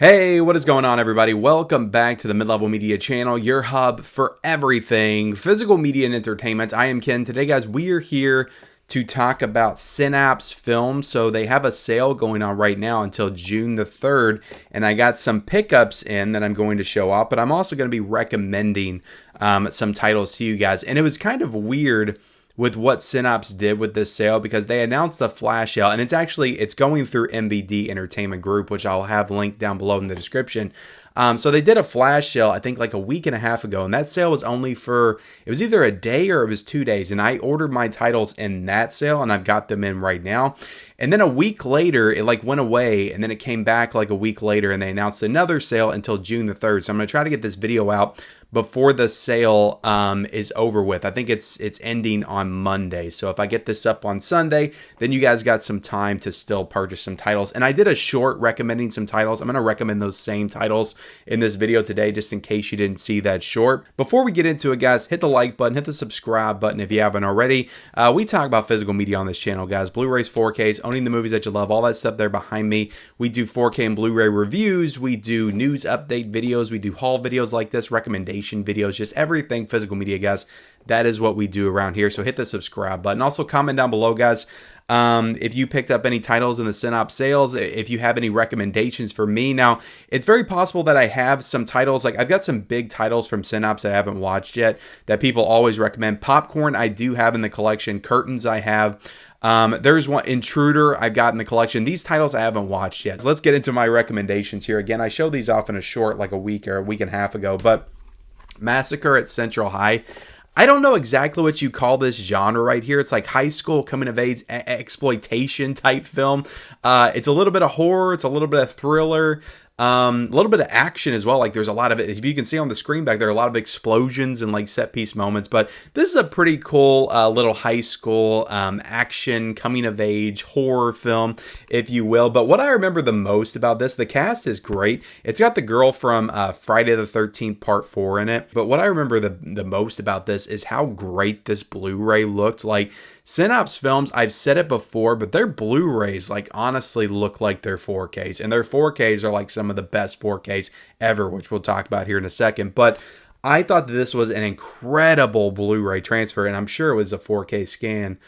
Hey, what is going on, everybody? Welcome back to the Mid-Level Media channel, your hub for everything physical media and entertainment. I am Ken. Today, guys, we are here to talk about Synapse Films. So they have a sale going on right now until June the 3rd, and I got some pickups in that I'm going to show off, but I'm also going to be recommending some titles to you guys. And it was kind of weird with what Synapse did with this sale because they announced the flash sale, and it's going through MVD Entertainment Group, which I'll have linked down below in the description. So they did a flash sale, I think like a week and a half ago, and that sale was only for, it was either a day or it was 2 days, and I ordered my titles in that sale, and I've got them in right now. And then a week later, it like went away, and then it came back like a week later, and they announced another sale until June the 3rd. So I'm going to try to get this video out before the sale is over with. I think it's ending on Monday. So if I get this up on Sunday, then you guys got some time to still purchase some titles. And I did a short recommending some titles. I'm going to recommend those same titles in this video today, just in case you didn't see that short. Before we get into it, guys, hit the like button, hit the subscribe button if you haven't already. We talk about physical media on this channel, guys. Blu-rays, 4Ks, owning the movies that you love, all that stuff there behind me. We do 4K and Blu-ray reviews. We do news update videos. We do haul videos like this, recommendation videos, just everything physical media, guys. That is what we do around here. So hit the subscribe button. Also comment down below, guys, if you picked up any titles in the Synapse sales, if you have any recommendations for me. Now, it's very possible that I have some titles, like I've got some big titles from Synapse I haven't watched yet that people always recommend. Popcorn I do have in the collection. Curtains I have. There's one, Intruder, I've got in the collection. These titles I haven't watched yet. So let's get into my recommendations here. Again, I showed these off in a short like a week or a week and a half ago, but Massacre at Central High. I don't know exactly what you call this genre right here. It's like high school coming of age exploitation type film. It's a little bit of horror. It's a little bit of thriller. A little bit of action as well. Like there's a lot of it. If you can see on the screen back there, a lot of explosions and like set piece moments. But this is a pretty cool little high school action coming of age horror film, if you will. But what I remember the most about this, the cast is great. It's got the girl from Friday the 13th Part 4 in it. But what I remember the most about this is how great this Blu-ray looked. Like Synapse Films, I've said it before, but their Blu-rays like honestly look like their 4Ks, and their 4Ks are like some of the best 4Ks ever, which we'll talk about here in a second. But I thought that this was an incredible Blu-ray transfer, and I'm sure it was a 4K scan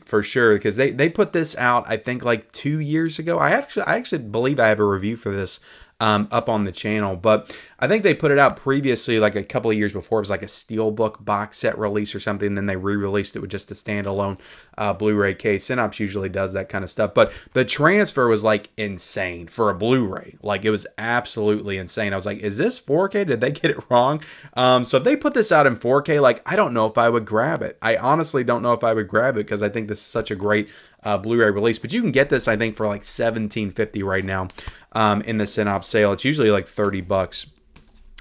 for sure, because they put this out I think like 2 years ago. I actually believe I have a review for this up on the channel, but I think they put it out previously like a couple of years before. It was like a Steelbook box set release or something, then they re-released it with just the standalone Blu-ray case. Synapse usually does that kind of stuff, but the transfer was like insane for a Blu-ray. Like it was absolutely insane. I was like, is this 4K? Did they get it wrong? So if they put this out in 4K, like I don't know if I would grab it. I honestly don't know if I would grab it because I think this is such a great Blu-ray release. But you can get this I think for like $17.50 right now in the Synapse sale. It's usually like $30.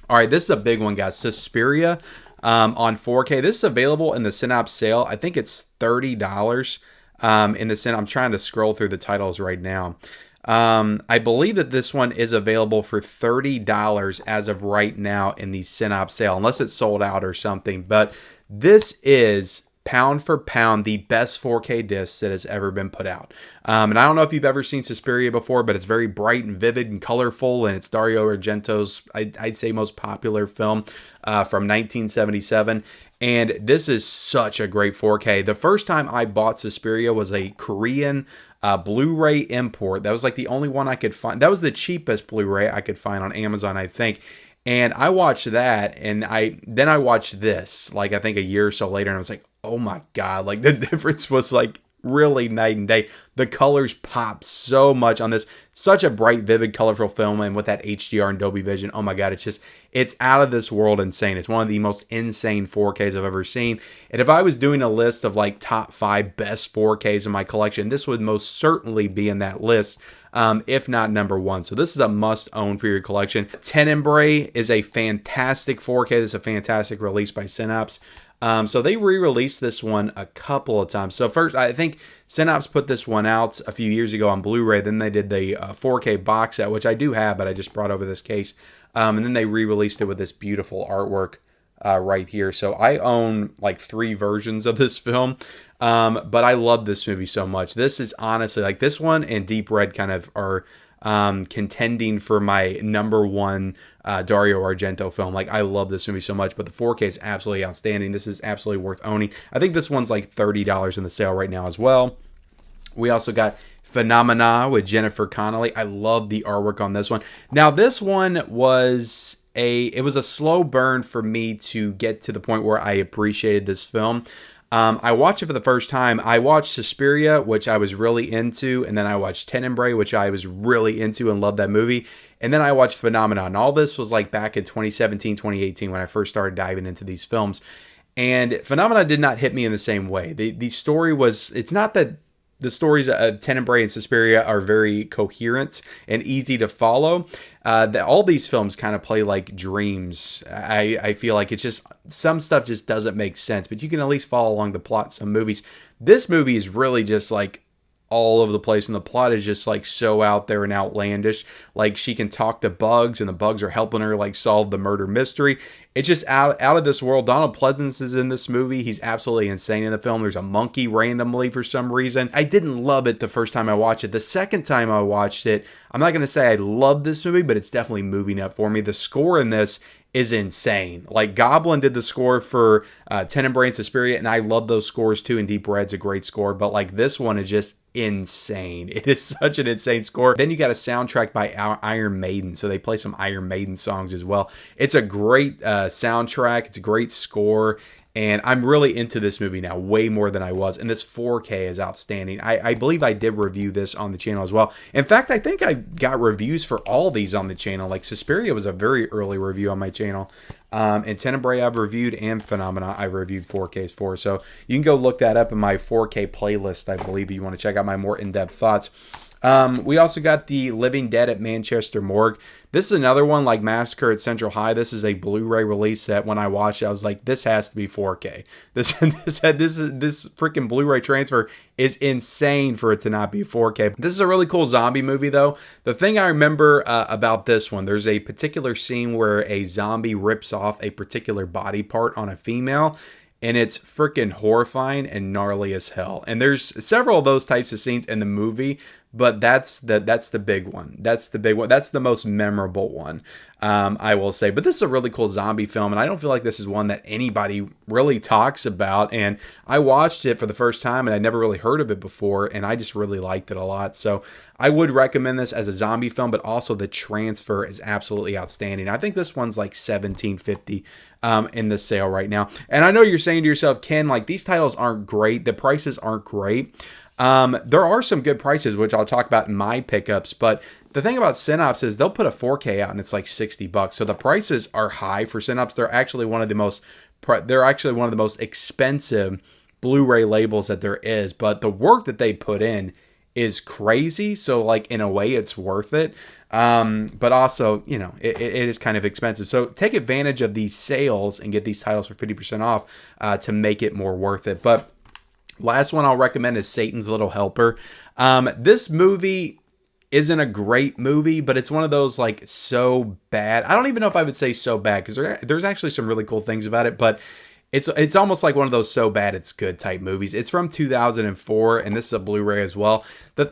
All right, this is a big one, guys. Suspiria on 4K. This is available in the Synapse sale. I think it's $30 in the Synapse. I'm trying to scroll through the titles right now. I believe that this one is available for $30 as of right now in the Synapse sale, unless it's sold out or something. But this is pound for pound the best 4K disc that has ever been put out. And I don't know if you've ever seen Suspiria before, but it's very bright and vivid and colorful, and it's Dario Argento's, I'd say, most popular film from 1977. And this is such a great 4K. The first time I bought Suspiria was a Korean Blu-ray import. That was like the only one I could find. That was the cheapest Blu-ray I could find on Amazon, I think. And I watched that, and then I watched this, like I think a year or so later, and I was like, oh my God, like the difference was like really night and day. The colors pop so much on this. Such a bright, vivid, colorful film, and with that HDR and Dolby Vision, oh my God, it's out of this world insane. It's one of the most insane 4Ks I've ever seen. And if I was doing a list of like top 5 best 4Ks in my collection, this would most certainly be in that list. If not number 1. So this is a must own for your collection. Tenebrae is a fantastic 4K. This is a fantastic release by Synapse. So they re-released this one a couple of times. So first, I think Synapse put this one out a few years ago on Blu-ray. Then they did the 4K box set, which I do have, but I just brought over this case. And then they re-released it with this beautiful artwork right here. So I own like 3 versions of this film. But I love this movie so much. This is honestly like this one and Deep Red kind of are contending for my #1 Dario Argento film. Like, I love this movie so much, but the 4K is absolutely outstanding. This is absolutely worth owning. I think this one's like $30 in the sale right now as well. We also got Phenomena with Jennifer Connelly. I love the artwork on this one. Now, this one was it was a slow burn for me to get to the point where I appreciated this film. I watched it for the first time. I watched Suspiria, which I was really into, and then I watched Tenebrae, which I was really into and loved that movie. And then I watched Phenomena. And all this was like back in 2017, 2018 when I first started diving into these films. And Phenomena did not hit me in the same way. The story was, it's not that the stories of Tenebrae and Suspiria are very coherent and easy to follow. All these films kind of play like dreams. I feel like it's just, some stuff just doesn't make sense, but you can at least follow along the plot in some movies. This movie is really just like all over the place, and the plot is just like so out there and outlandish. Like, she can talk to bugs, and the bugs are helping her like solve the murder mystery. It's just out of this world. Donald Pleasance is in this movie. He's absolutely insane in the film. There's a monkey randomly for some reason. I didn't love it the first time I watched it. The second time I watched it, I'm not going to say I love this movie, but it's definitely moving up for me. The score in this is insane. Like, Goblin did the score for Tenebrae and Suspiria, and I love those scores too, and Deep Red's a great score, but like, this one is just insane. It is such an insane score. Then you got a soundtrack by Iron Maiden, so they play some Iron Maiden songs as well. It's a great soundtrack. It's a great score. And I'm really into this movie now, way more than I was. And this 4K is outstanding. I believe I did review this on the channel as well. In fact, I think I got reviews for all these on the channel. Like, Suspiria was a very early review on my channel. And Tenebrae I've reviewed, and Phenomena I reviewed 4Ks for. So you can go look that up in my 4K playlist, I believe, if you want to check out my more in-depth thoughts. We also got The Living Dead at Manchester Morgue. This is another one like Massacre at Central High. This is a Blu-ray release that when I watched it, I was like, this has to be 4K. This freaking Blu-ray transfer is insane for it to not be 4K. This is a really cool zombie movie though. The thing I remember about this one, there's a particular scene where a zombie rips off a particular body part on a female, and it's freaking horrifying and gnarly as hell. And there's several of those types of scenes in the movie, but that's the big one. That's the big one. That's the most memorable one, I will say. But this is a really cool zombie film, and I don't feel like this is one that anybody really talks about. And I watched it for the first time, and I never really heard of it before, and I just really liked it a lot. So I would recommend this as a zombie film, but also the transfer is absolutely outstanding. I think this one's like $17.50 in the sale right now. And I know you're saying to yourself, Ken, like, these titles aren't great. The prices aren't great. There are some good prices, which I'll talk about in my pickups, but the thing about Synapse is they'll put a 4K out and it's like $60. So the prices are high for Synapse. They're actually one of the most expensive Blu-ray labels that there is, but the work that they put in is crazy. So like, in a way, it's worth it. But also, you know, it is kind of expensive. So take advantage of these sales and get these titles for 50% off to make it more worth it. But last one I'll recommend is Satan's Little Helper. This movie isn't a great movie, but it's one of those like so bad. I don't even know if I would say so bad, because there's actually some really cool things about it, but it's almost like one of those so bad it's good type movies. It's from 2004, and this is a Blu-ray as well.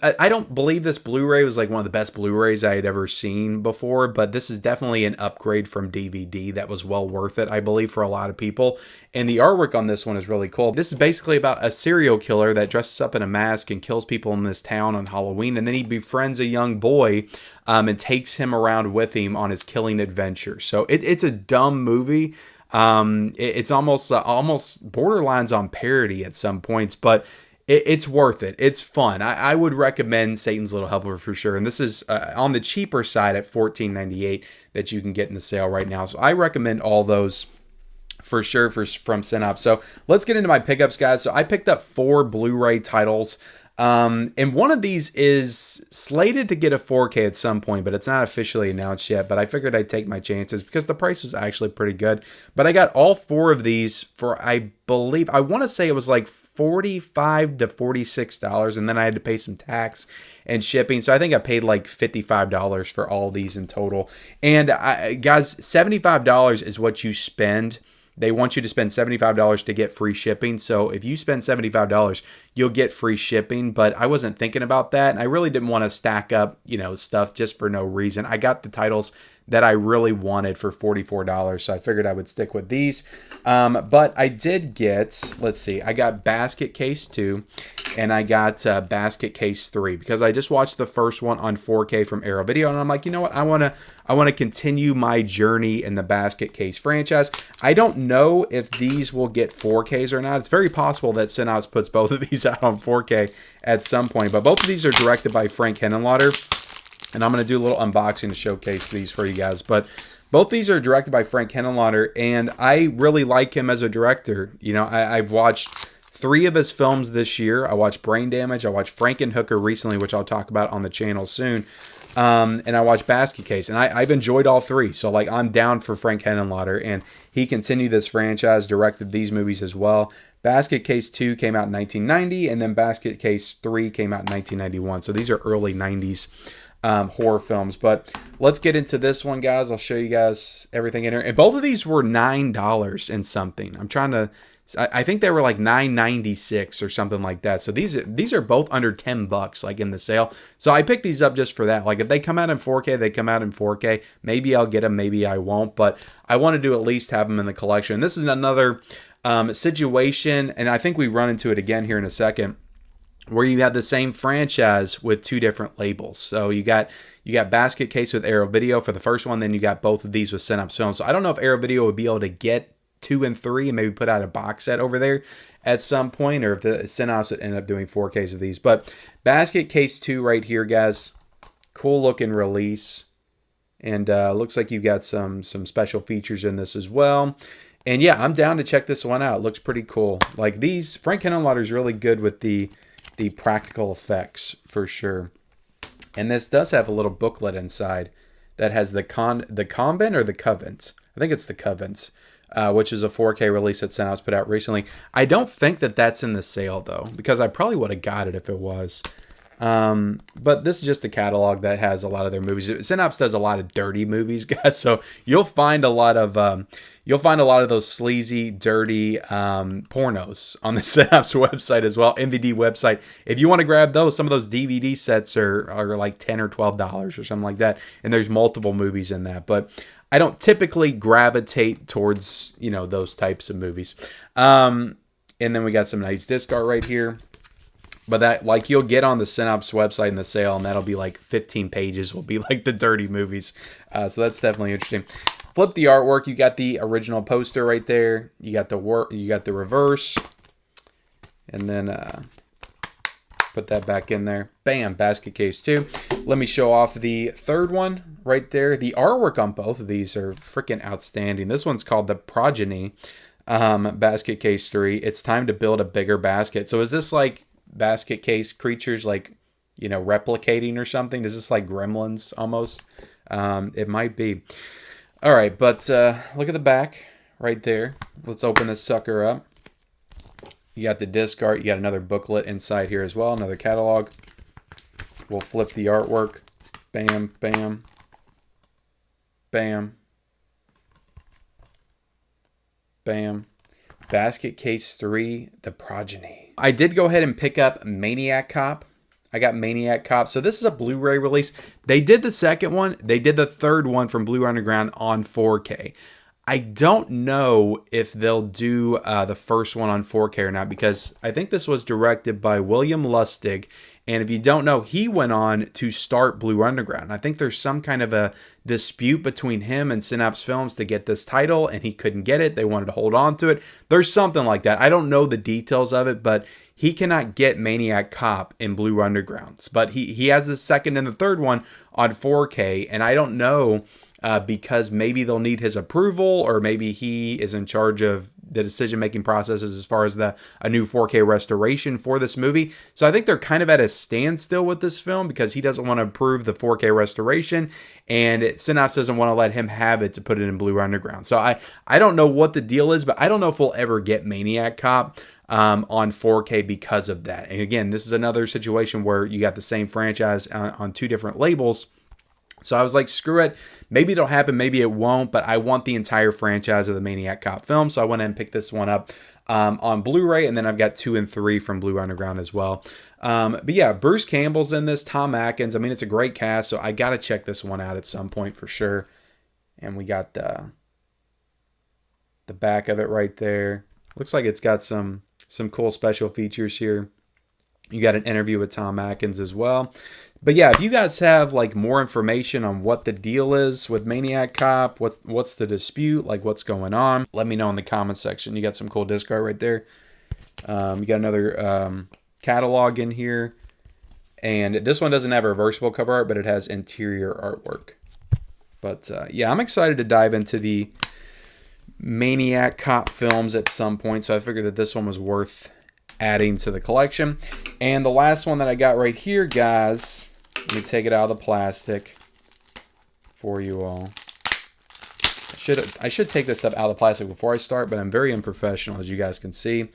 I don't believe this Blu-ray was like one of the best Blu-rays I had ever seen before, but this is definitely an upgrade from DVD that was well worth it, I believe, for a lot of people. And the artwork on this one is really cool. This is basically about a serial killer that dresses up in a mask and kills people in this town on Halloween, and then he befriends a young boy and takes him around with him on his killing adventure. So it's a dumb movie. It's almost borderlines on parody at some points, but it's worth it. It's fun. I would recommend Satan's Little Helper for sure. And this is on the cheaper side at $14.98 that you can get in the sale right now. So I recommend all those for sure from Synapse. So let's get into my pickups, guys. So I picked up 4 Blu-ray titles. And one of these is slated to get a 4K at some point, but it's not officially announced yet. But I figured I'd take my chances because the price was actually pretty good. But I got all 4 of these for, I want to say it was like $45 to $46, and then I had to pay some tax and shipping. So I think I paid like $55 for all these in total. And guys, $75 is what you spend they want you to spend $75 to get free shipping. So if you spend $75, you'll get free shipping. But I wasn't thinking about that, and I really didn't want to stack up, stuff just for no reason. I got the titles that I really wanted for $44, so I figured I would stick with these. But I did get, let's see, I got Basket Case 2, and I got Basket Case 3, because I just watched the first one on 4K from Arrow Video, and I'm like, you know what, I want to continue my journey in the Basket Case franchise. I don't know if these will get 4Ks or not. It's very possible that Synapse puts both of these out on 4K at some point, but both of these are directed by Frank Henenlotter. And I'm going to do a little unboxing to showcase these for you guys. But both these are directed by Frank Henenlotter, and I really like him as a director. I've watched 3 of his films this year. I watched Brain Damage. I watched Frankenhooker recently, which I'll talk about on the channel soon. And I watched Basket Case, and I've enjoyed all 3. So, I'm down for Frank Henenlotter, and he continued this franchise, directed these movies as well. Basket Case 2 came out in 1990, and then Basket Case 3 came out in 1991. So these are early 90s. Horror films. But let's get into this one, guys. I'll show you guys everything in here. And both of these were $9 and something. I think they were like $9.96 or something like that. So these are both under $10 in the sale. So I picked these up just for that. If they come out in 4K, they come out in 4K. Maybe I'll get them, maybe I won't, but I wanted to at least have them in the collection. This is another situation, and I think we run into it again here in a second, where you have the same franchise with 2 different labels. So you got Basket Case with Arrow Video for the first one, then you got both of these with Synapse Films. So I don't know if Arrow Video would be able to get 2 and 3 and maybe put out a box set over there at some point, or if the Synapse would end up doing 4Ks of these. But Basket Case 2 right here, guys. Cool looking release. And looks like you've got some special features in this as well. And yeah, I'm down to check this one out. It looks pretty cool. Frank Henenlotter is really good with the practical effects for sure. And this does have a little booklet inside that has the Convent or the Covens. I think it's the Covens, which is a 4K release that Synapse put out recently. I don't think that that's in the sale though, because I probably would have got it if it was. But this is just a catalog that has a lot of their movies. Synapse does a lot of dirty movies, guys. So you'll find a lot of those sleazy, dirty pornos on the Synapse website as well, MVD website. If you want to grab those, some of those DVD sets are like $10 or $12 or something like that, and there's multiple movies in that. But I don't typically gravitate towards those types of movies. And then we got some nice disc art right here. But that, you'll get on the Synapse website in the sale, and that'll be 15 pages will be the dirty movies. So that's definitely interesting. Flip the artwork. You got the original poster right there. You got the reverse, and then put that back in there. Bam, Basket Case 2. Let me show off the third one right there. The artwork on both of these are freaking outstanding. This one's called The Progeny. Basket Case 3. It's time to build a bigger basket. So is this basket case creatures replicating or something? Is this like Gremlins almost? It might be. All right, but look at the back right there. Let's open this sucker up. You got the disc art. You got another booklet inside here as well, another catalog. We'll flip the artwork. Bam, bam, bam, bam. Basket Case 3, The Progeny. I did go ahead and pick up Maniac Cop. I got Maniac Cop. So this is a Blu-ray release. They did the second one. They did the third one from Blue Underground on 4K. I don't know if they'll do the first one on 4K or not, because I think this was directed by William Lustig. And if you don't know, he went on to start Blue Underground. I think there's some kind of a dispute between him and Synapse Films to get this title, and he couldn't get it. They wanted to hold on to it. There's something like that. I don't know the details of it, but he cannot get Maniac Cop in Blue Undergrounds. But he has the second and the third one on 4K, and I don't know because maybe they'll need his approval, or maybe he is in charge of the decision-making processes as far as a new 4K restoration for this movie. So I think they're kind of at a standstill with this film because he doesn't want to approve the 4K restoration, and Synapse doesn't want to let him have it to put it in Blue Underground. So I don't know what the deal is, but I don't know if we'll ever get Maniac Cop on 4K because of that. And again, this is another situation where you got the same franchise on two different labels. So I was like, screw it. Maybe it'll happen, maybe it won't, but I want the entire franchise of the Maniac Cop film. So I went ahead and picked this one up on Blu-ray, and then I've got 2 and 3 from Blue Underground as well. But yeah, Bruce Campbell's in this, Tom Atkins. I mean, it's a great cast, so I got to check this one out at some point for sure. And we got the back of it right there. Looks like it's got some cool special features here. You got an interview with Tom Atkins as well. But yeah, if you guys have like more information on what the deal is with Maniac Cop, what's the dispute, like what's going on, let me know in the comments section. You got some cool disc art right there. You got another catalog in here. And this one doesn't have reversible cover art, but it has interior artwork. But yeah, I'm excited to dive into the Maniac Cop films at some point. So I figured that this one was worth adding to the collection. And the last one that I got right here, guys, let me take it out of the plastic for you all. I should take this stuff out of the plastic before I start, but I'm very unprofessional, as you guys can see.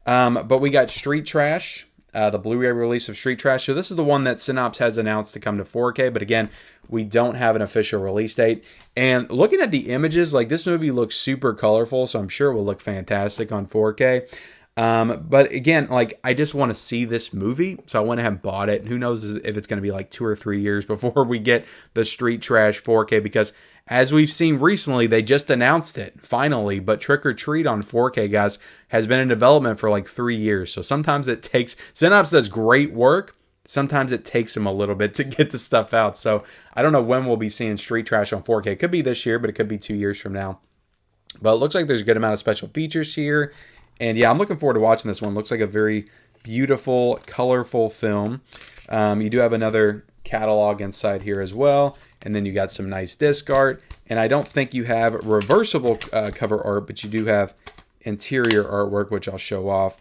But we got Street Trash, the Blu-ray release of Street Trash. So this is the one that Synapse has announced to come to 4K, but again, we don't have an official release date. And looking at the images, like this movie looks super colorful, so I'm sure it will look fantastic on 4K. But again, like I just want to see this movie, so I went ahead and bought it. And who knows if it's going to be like 2 or 3 years before we get the Street Trash 4K, because as we've seen recently, they just announced it finally. But Trick or Treat on 4K, guys, has been in development for like 3 years. So sometimes it takes, Synapse does great work. Sometimes it takes them a little bit to get the stuff out. So I don't know when we'll be seeing Street Trash on 4K. It could be this year, but it could be 2 years from now. But it looks like there's a good amount of special features here. And yeah, I'm looking forward to watching this one. Looks like a very beautiful, colorful film. You do have another catalog inside here as well. And then you got some nice disc art. And I don't think you have reversible cover art, but you do have interior artwork, which I'll show off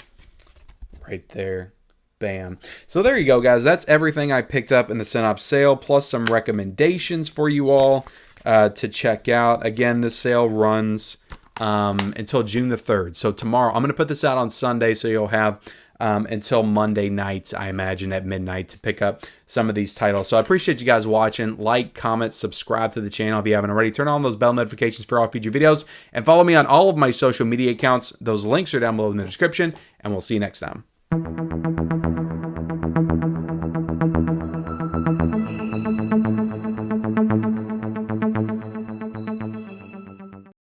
right there. Bam. So there you go, guys. That's everything I picked up in the Synapse sale, plus some recommendations for you all to check out. Again, this sale runs until June the 3rd. So tomorrow, I'm going to put this out on Sunday, so you'll have until Monday night, I imagine, at midnight to pick up some of these titles. So I appreciate you guys watching. Like, comment, subscribe to the channel if you haven't already. Turn on those bell notifications for all future videos, and follow me on all of my social media accounts. Those links are down below in the description, and we'll see you next time.